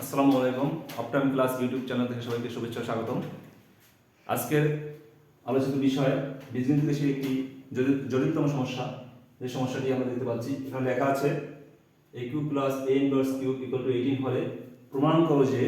আসসালামু আলাইকুম। Uptime class YouTube channel থেকে সবাইকে শুভেচ্ছা ও স্বাগতম। আজকের আলোচিত বিষয় বীজগণিত দেশের একটি জটিলতম সমস্যা। যে সমস্যাটি আমরা দেখতে পাচ্ছি এখানে লেখা আছে a cube plus a inverse cube equal to 18 হলে প্রমাণ করো যে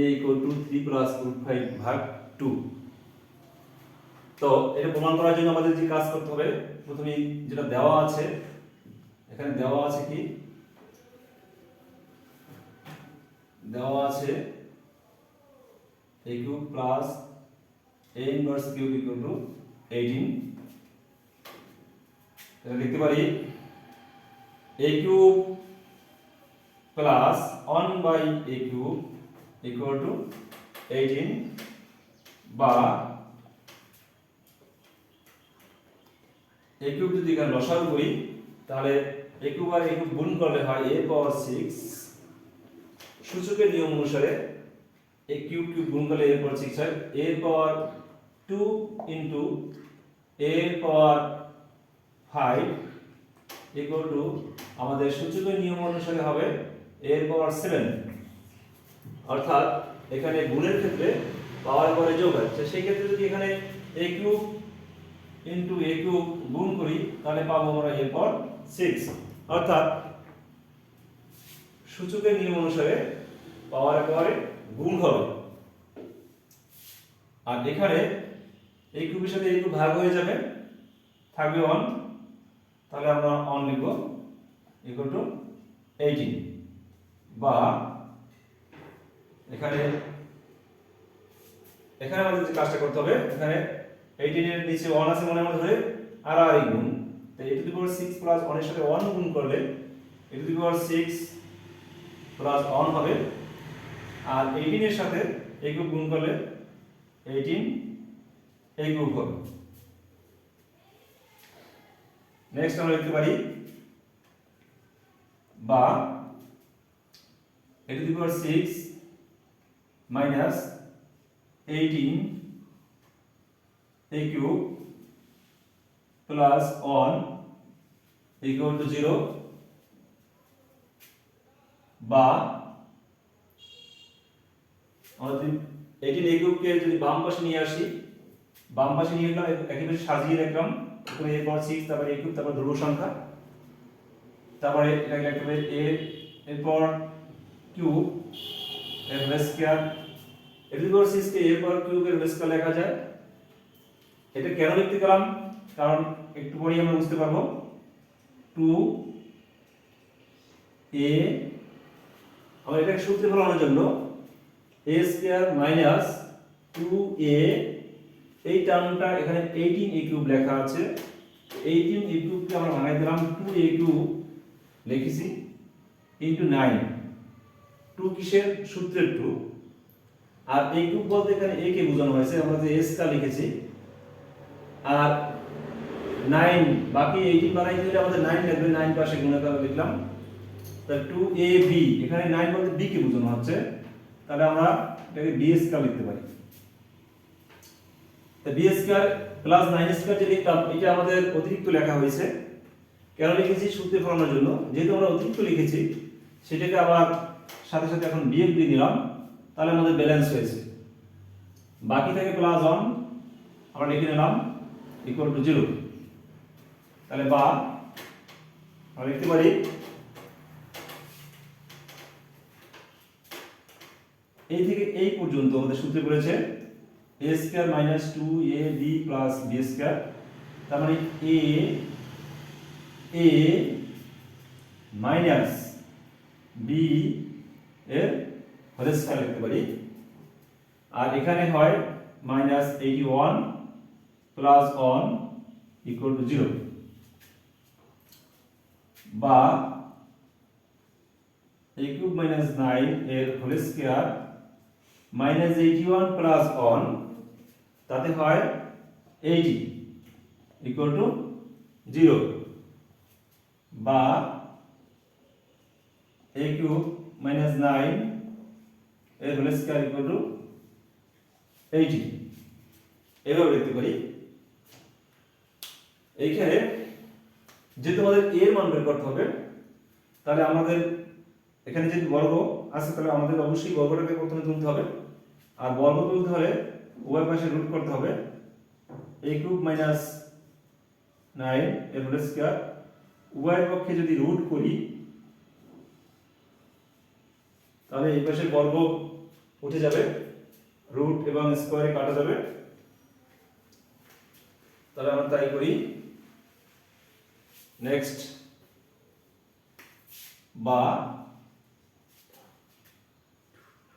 a ইকুয়াল টু 3 প্লাস √ 5 ভাগ 2। তো এটা প্রমাণ করার জন্য আমাদের যে কাজ করতে হবে, প্রথমে যেটা দেওয়া আছে, এখানে দেওয়া আছে কি, দেওয়া আছে a cube plus a inverse cube equal to 18। তাহলে লিখতে পারি a cube plus 1 by a cube equal to 18, বা a কিউব যদি এখানে লসাগু করি তাহলে a কিউব আর a কিউব গুণ করলে হয় a পাওয়ার 6। সূচকের নিয়ম অনুসারে a কিউব কিউব গুণ করলে a পাওয়ার 6 হয়। a power 2 into a power 5 equal to আমাদের সূচকের নিয়ম অনুসারে হবে a পাওয়ার 7। অর্থাৎ এখানে গুণের ক্ষেত্রে পাওয়ার পরে যোগ আছে, সেই ক্ষেত্রে যদি এখানে a cube into a cube গুণ করি তাহলে পাবো আমরা a পাওয়ার 6। অর্থাৎ সূচকের নিয়ম অনুসারে পাওয়ার একেবারে গুণ হবে। আর এখানে a কিউবের সাথে a কিউব ভাগ হয়ে যাবে, থাকবে 1, তাহলে আমরা 1 লিখব ইকুয়াল টু 18। বা এখানে আমাদের যে কাজটা করতে হবে, এখানে 18 এর নিচে 1 আছে মনে মনে ধরে আর আর গুণ, তাই a to the power 6 plus 1 এর সাথে 1 গুণ করলে a to the power 6 plus 1 হবে। আর 18 এর সাথে a কিউব গুণ করলে 18 a কিউব হবে। নেক্সট আমরা লিখতে পারি বা a to the power 6 minus 18 a cube plus 1 equal to 0, বা আমরা যদি 18 a কিউবকে যদি বাম পাশে নিয়ে আসি, বাম পাশে নিয়ে গেলাম, একেবারে সাজিয়ে রাখলাম, উপরে a পাওয়ার 6, তারপরে a কিউব, তারপর ধ্রুব সংখ্যা, তারপরে এটাকে লিখতে a এর পাওয়ার কিউব এর whole square. a to the power 6 কে a এর পাওয়ার কিউব এর হোল স্কয়ার লেখা যায়। এটা কেন লিখতে গেলাম, কারণ একটু পরেই আমরা বুঝতে পারবো। 2a, আমরা এটাকে সূত্রে ফেলানোর জন্য a স্কয়ার মাইনাস 2a, এই টার্মটা এখানে 18 a কিউব লেখা আছে, 18 a কিউবকে আমরা বানাই দিলাম 2a কিউব লিখেছি ইনটু 9। 2 কিসের? সূত্রের 2। আর a কিউব বলতে এখানে a কে বোঝানো হয়েছে, আমরা যে s টা লিখেছি। আর 9 বাকি 18 বানাই দিলে আমাদের 9 লাগবে, 9 পাশে গুণাকার লিখলাম। তাহলে 2ab, এখানে 9 বলতে b কে বোঝানো হচ্ছে, তাহলে আমরা এটাকে b স্কয়ার লিখতে পারি। তো b স্কয়ার প্লাস 9 স্কয়ার যে লিখলাম, এটা আমাদের অতিরিক্ত লেখা হয়েছে। কেন লিখেছি? সূত্রে ফেলানোর জন্য। যেহেতু আমরা অতিরিক্ত লিখেছি, সেটাকে আবার সাথে সাথে এখন বিয়োগ দিয়ে দিলাম, তাহলে আমাদের ব্যালেন্স হয়েছে। বাকি থাকে প্লাস 1, আমরা লিখে নিলাম ইকুয়াল টু 0। তাহলে বা আমরা লিখতে পারি এই থেকে এই পর্যন্ত আমাদের সূত্রে বলেছে a square minus 2ab plus b square, তার মানে a মাইনাস b এর হোল স্কয়ার লিখতে পারি। আর এখানে হয় মাইনাস 81 প্লাস 1 ইকুয়াল টু 0, বা a কিউব মাইনাস 9 এর হোল স্কয়ার মাইনাস 81 প্লাস 1, তাতে হয় 80 ইকুয়াল টু 0, বা a কিউব মাইনাস 9 এর হোল স্কয়ার ইকুয়াল টু 80। এভাবে লিখতে পারি। এইখানে যেহেতু আমাদের a এর মান বের করতে হবে, তাহলে আমাদের এখানে যেহেতু বর্গ আছে, তাহলে আমাদের অবশ্যই বর্গটাকে প্রথমে তুলতে হবে। আর বর্গ তুলতে হলে উভয় পাশে রুট করতে হবে। a কিউব মাইনাস 9 এর হোল স্কয়ার, উভয় পক্ষে যদি রুট করি তাহলে এই পাশে বর্গ উঠে যাবে, রুট এবং স্কয়ারে কাটা যাবে। তাহলে আমরা তাই করি। নেক্সট, বা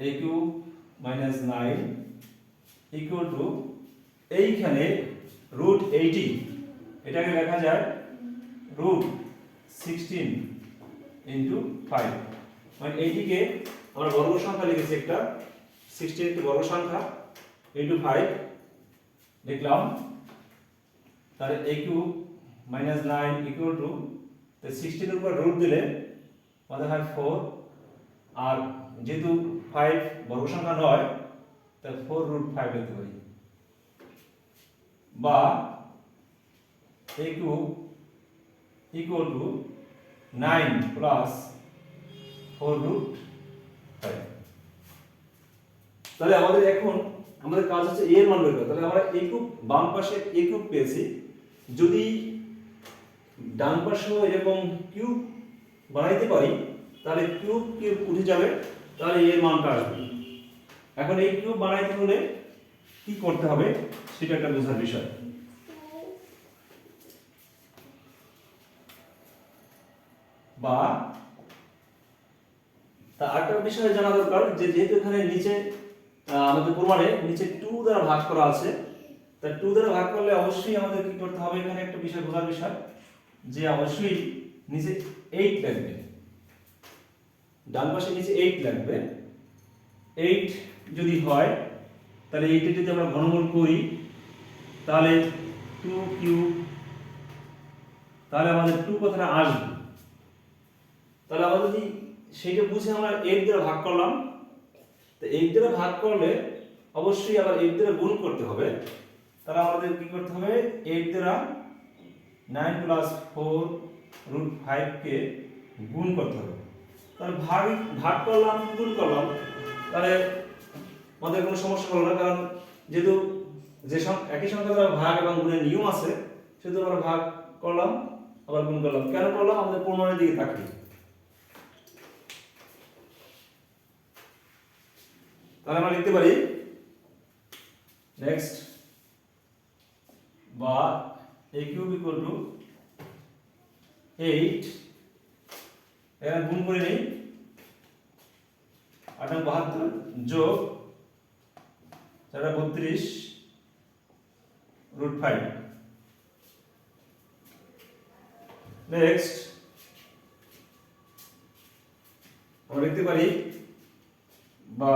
a cube minus 9 equal to, এইখানে রুট 80 এটাকে লেখা যায় রুট 16 ইন্টু 5, মানে 80 কে আমরা বর্গ সংখ্যা লিখেছি একটা, 16 একটি বর্গ সংখ্যা ইন্টু 5 লিখলাম। তাহলে a cube minus 9 equal to, 16 এর উপর রুট দিলে আমাদের হয় 4, আর যেহেতু 5 বর্গ সংখ্যা নয় তাই 4 রুট 5 লিখতে পারি। বা a cube equal to 9 plus 4 root 5। তাহলে আমাদের এখন আমাদের কাজ হচ্ছে a এর মান বের করা। তাহলে আমরা a কিউব, বাম পাশে a কিউব পেয়েছি, যদি ডান পাশেও এরকম কিউব বানাইতে পারি তাহলে কিউব কিউব উঠে যাবে, তাহলে এর মানটা আসবে। এখন এই কিউব বানাইতে হলে কি করতে হবে সেটা একটা বোঝার বিষয়। বা তা আরেকটা বিষয় জানা দরকার যে যেহেতু এখানে নিচে আমাদের প্রমাণে নিচে 2 দ্বারা ভাগ করা আছে, তা 2 দ্বারা ভাগ করলে অবশ্যই আমাদের কি করতে হবে, এখানে একটা বিষয় বোঝার বিষয় যে অবশ্যই নিচে 8 লাগবে, ডান পাশে নিচে 8 লাগবে। 8 যদি হয় তাহলে 8 এর যদি আমরা ঘনমূল করি তাহলে 2 কিউব, তাহলে আমাদের 2 কথাটা আসবে। তাহলে আমরা যদি সেইটা বুঝে আমরা 8 দ্বারা ভাগ করলাম, তো 8 দ্বারা ভাগ করলে অবশ্যই আবার 8 দ্বারা গুণ করতে হবে। তাহলে আমাদের কি করতে হবে, 8 দ্বারা 9 প্লাস 4 রুট 5 কে গুণ করতে হবে। তাহলে ভাগ ভাগ করলাম, গুণ করলাম, তাহলে আমাদের কোনো সমস্যা হলো না, কারণ যেহেতু যে একই সংখ্যা দ্বারা ভাগ এবং গুণের নিয়ম আছে সেহেতু আমরা ভাগ করলাম আবার গুণ করলাম। কেন করলাম, আমাদের প্রমাণের দিকে তাকি। তাহলে আমরা লিখতে পারি নেক্সট, বা a কিউব ইকুয়াল টু 8, এখানে গুণ করে নেই, 8 72 যোগ 4 32 রুট 5। নেক্সট আমরা লিখতে পারি বা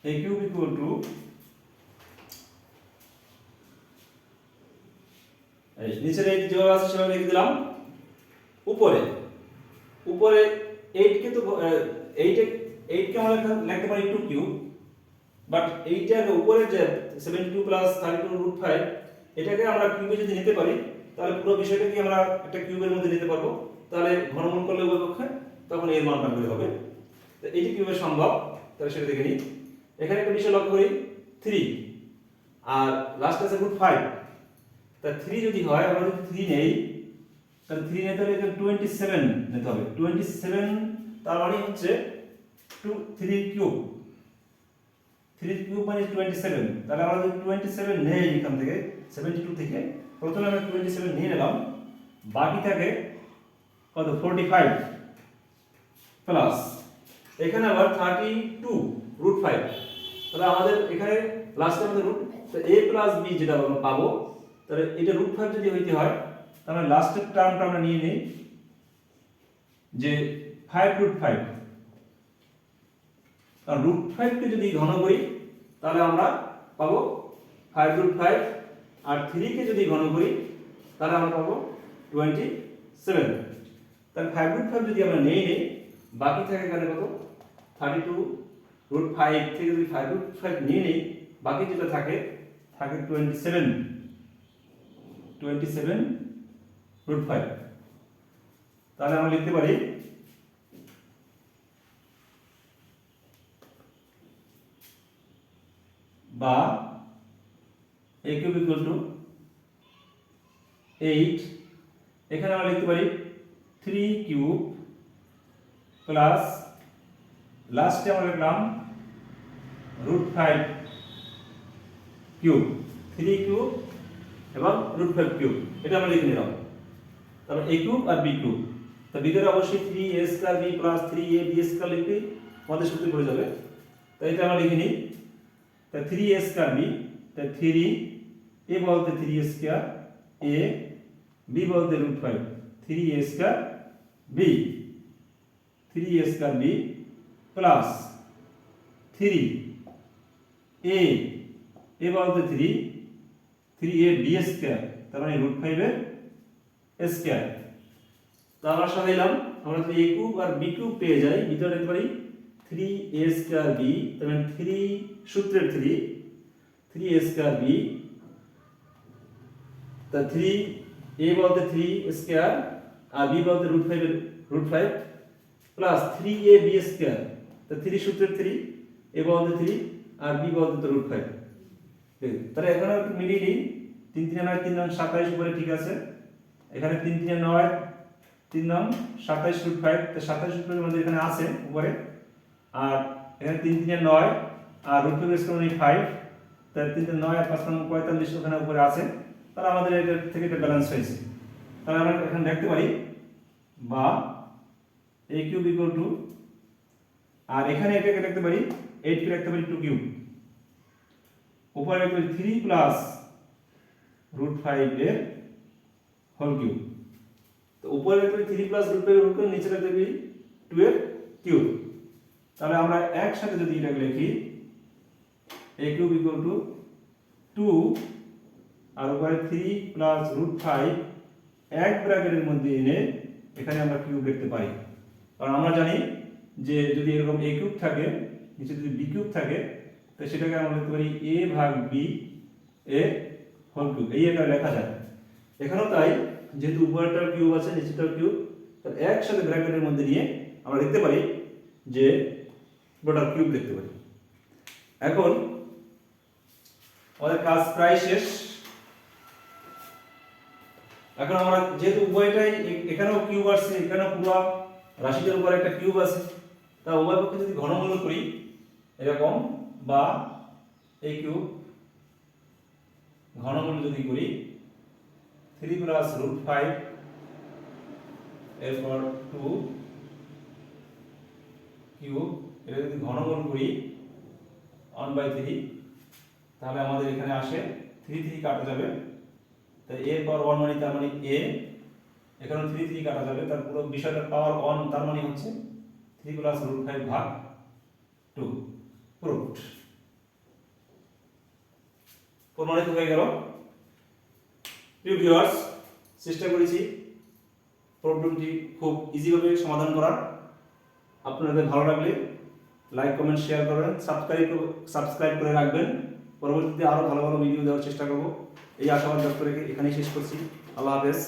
a কিউব ইকুয়াল টু, এই নিচের এই যেভাবে আছে সেভাবে লিখে দিলাম, উপরে 8 কে তো 8 কে আমরা লিখতে পারি 2 কিউব, বাট এইটার উপরে যে 72 প্লাস 32 রুট 5 এটাকে আমরা কিউবে যদি নিতে পারি তাহলে পুরো বিষয়টাকে আমরা একটা কিউবের মধ্যে নিতে পারবো। তাহলে ঘনমূল করলে উভয় পক্ষে তখন এর মানটা বের হবে। তো এটি কিভাবে সম্ভব তাহলে সেটা দেখে নিই। এখানে একটা বিষয় লক্ষ্য করি, 3 আর লাস্ট আছে রুট 5। তা 3 যদি হয়, আমরা যদি 3 নেই তাহলে 3 নিতে হলে 27 নিতে হবে। 27 তার মানে হচ্ছে 3 কিউব, 3 কিউব মানে 27। তাহলে আমরা যদি 27 নেই এখান থেকে 72 থেকে, প্রথমে আমরা 27 নিয়ে নিলাম, বাকি থাকে কত 45 প্লাস এখানে আবার 32 রুট 5। তাহলে আমাদের এখানে লাস্টে আমাদের রুট a প্লাস b যেটা আমরা পাবো, তাহলে এটা রুট 5 যদি হইতে হয় তাহলে লাস্টের টার্মটা আমরা নিয়ে নেই যে 5 রুট 5। কারণ রুট 5 কে যদি ঘন করি তাহলে আমরা পাবো 5 রুট 5, আর 3 কে যদি ঘন করি তাহলে আমরা পাবো 27। তাহলে 5 রুট 5 যদি আমরা নেই বাকি থাকে এখানে কত 32 রুট 5 থেকে যদি 5 রুট 5 নিয়ে নেই বাকি যেটা থাকে 27 রুট 5। তাহলে আমরা লিখতে পারি বা a কিউব ইকুয়াল টু 8, এখানে আমরা লিখতে পারি 3 কিউব প্লাস লাস্টে আমরা লিখলাম √5 কিউব, 3 কিউব এবং √5 কিউব, এটা আমরা লিখে নিলাম। তারপর a কিউব আর b কিউব, তো ভিতরে অবশ্যই 3a square b plus 3ab square লিখলে আমাদের সূত্রে পড়ে যাবে। তাই এটা আমরা লিখে নিই। তাই 3a স্কয়ার b, তাই 3a বলতে 3a স্কয়ার a, b বলতে √5, 3a square b, 3a square b plus 3a বলতে 3ab স্কয়ার, তার মানে √5 এর স্কয়ার। তো আমরা সাজাইলাম, আমরা যদি a কিউব আর b কিউব পেয়ে যাই, ভিতরে লিখতে পারি 3a স্কয়ার b, তার মানে 3 সূত্রের 3a স্কয়ার b, তা 3a বলতে 3 স্কয়ার আর b বলতে √5 প্লাস 3ab স্কয়ার, তা 3 সূত্রের 3, a বলতে 3 আর b বলতে তো √5। তাহলে এখানে মিলিয়ে নিই, 3 3 9 3 9 27 উপরে ঠিক আছে, এখানে 3 3 9 3 9 27 √5, তো 27 উপরে আমাদের এখানে আছে উপরে, আর এখানে 3 3 9 আর √5 স্কয়ার মানে 5, তাহলে 3 3 9 আর 5 9 45 ওখানে উপরে আছে, তাহলে আমাদের এটা থেকে এটা ব্যালেন্স হয়েছে। তাহলে আমরা এখানে লিখতে পারি বা a কিউব ইকুয়াল টু, আর এখানে এটাকে লিখতে পারি 8 কে লিখতে পারি 2 কিউব, উপরে লিখতে পারি 3 প্লাস √5 এর হোল কিউব, তো উপরে লিখতে পারি 3 প্লাস √5 এর হোল কিউব, নিচে লিখতে পারি 2 এর কিউব। তাহলে আমরা একসাথে যদি এটাকে লিখি a কিউব ইকুয়াল টু 2 আর উপরে 3 প্লাস √5 এক ব্র্যাকেটের মধ্যে এনে এখানে আমরা কিউব লিখতে পারি। কারণ আমরা জানি যে যদি এরকম a কিউব থাকে, নিচে যদি b কিউব থাকে, তো সেটাকে আমরা লিখতে পারি a ভাগ b এর হোল কিউব, এই এটা লেখা যায়। এখানেও তাই, যেহেতু উপরেরটার কিউব আছে নিচেরটার কিউব, তাহলে একসাথে ব্র্যাকেটের মধ্যে নিয়ে আমরা লিখতে পারি যে গোটার কিউব লিখতে পারি। এখন আমাদের কাজ প্রায় শেষ। এখন আমরা যেহেতু উভয়টাই, এখানেও কিউব আসছে, এখানেও পুরো রাশিটার উপর একটা কিউব আছে, তা উভয় পক্ষে যদি ঘনমূল করি এরকম, বা এই কিউব ঘনমূল যদি করি 3 প্লাস √5 এরপর 2 কিউব, এটা যদি ঘনমূল করি 1/3, তাহলে আমাদের এখানে আসে 3 3 কাটা যাবে, তাই a এর পাওয়ার 1 মানে তার মানে a, এখানে 3 3 কাটা যাবে, তার পুরো বিষয়টার পাওয়ার 1, তার মানে হচ্ছে 3 প্লাস √5 ভাগ 2 প্রুফড, প্রমাণিত হয়ে গেল। প্রিয় ভিউয়ার্স, চেষ্টা করেছি প্রবলেমটি খুব ইজিভাবে সমাধান করার। আপনাদের ভালো লাগলে লাইক কমেন্ট শেয়ার করবেন, সাবস্ক্রাইব করে রাখবেন। পরবর্তীতে আরো ভালো ভালো ভিডিও দেওয়ার চেষ্টা করব, এই আশাবাদ ব্যক্ত রেখে এখানেই শেষ করছি। আল্লাহ হাফেজ।